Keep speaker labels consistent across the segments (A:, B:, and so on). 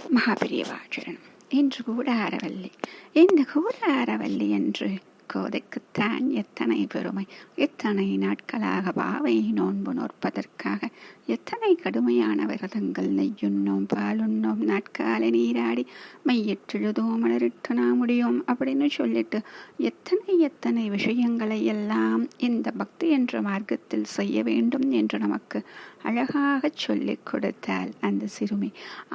A: மகாபெரியவாச்சரணம். இன்று கூடாரவல்லி. இந்த கூடாரவல்லி என்று கோதைக்குத்தான் எத்தனை பெருமை! எத்தனை நாட்களாக பாவை நோன்பு நோற்பதற்காக எத்தனை கடுமையான விரதங்கள்! நெய்யுண்ணோம், பாலுண்ணோம், நாட்காலை நீராடி மையிற்றெழுதோம், மலரிட்டு நாம் முடியோம் அப்படின்னு சொல்லிட்டு எத்தனை விஷயங்களை எல்லாம் இந்த பக்தி என்ற மார்க்கத்தில் செய்ய வேண்டும் என்று நமக்கு அழகாக சொல்லிக் கொடுத்தாள் அந்த சிறுமி.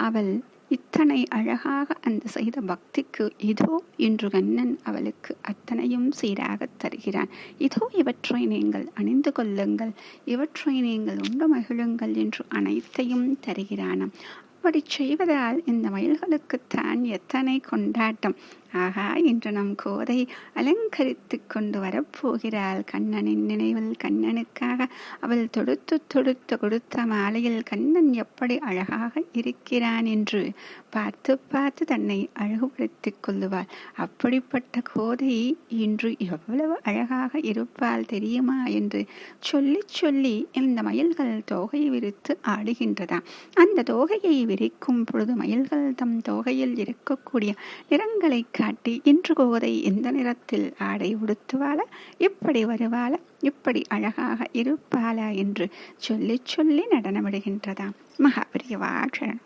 A: அவள் இத்தனை அழகாக அந்த செய்த பக்திக்கு இதோ இன்று கண்ணன் அவளுக்கு அத்தனையும் சீராகத் தருகிறான். இதோ இவற்றை நீங்கள் அணிந்து கொள்ளுங்கள், இவற்றை நீங்கள் உண்டு மகிழுங்கள் என்று அனைத்தையும் தருகிறானாம். அப்படி செய்வதால் இந்த மயில்களுக்குத்தான் எத்தனை கொண்டாட்டம்! ஆகா, இன்று நம் கோதை அலங்கரித்து கொண்டு வரப்போகிறாள். கண்ணனின் நினைவில் கண்ணனுக்காக அவள் தொடுத்து கொடுத்த மாலையில் கண்ணன் எப்படி அழகாக இருக்கிறான் என்று பார்த்து தன்னை அழகுபடுத்திக் கொள்ளுவாள். அப்படிப்பட்ட கோதை இன்று எவ்வளவு அழகாக இருப்பாள் தெரியுமா என்று சொல்லி இந்த மயில்கள் தோகை விரித்து ஆடுகின்றதாம். அந்த தோகையை விரிக்கும் பொழுது மயில்கள் தம் தோகையில் இருக்கக்கூடிய நிறங்களை காட்டி இன்று கோதை எந்த நிறத்தில் ஆடை உடுத்துவாளா, இப்படி வருவாளா, இப்படி அழகாக இருப்பாளா என்று சொல்லி நடனமிடுகின்றதாம். மகாபெரியவாச்சரணம்.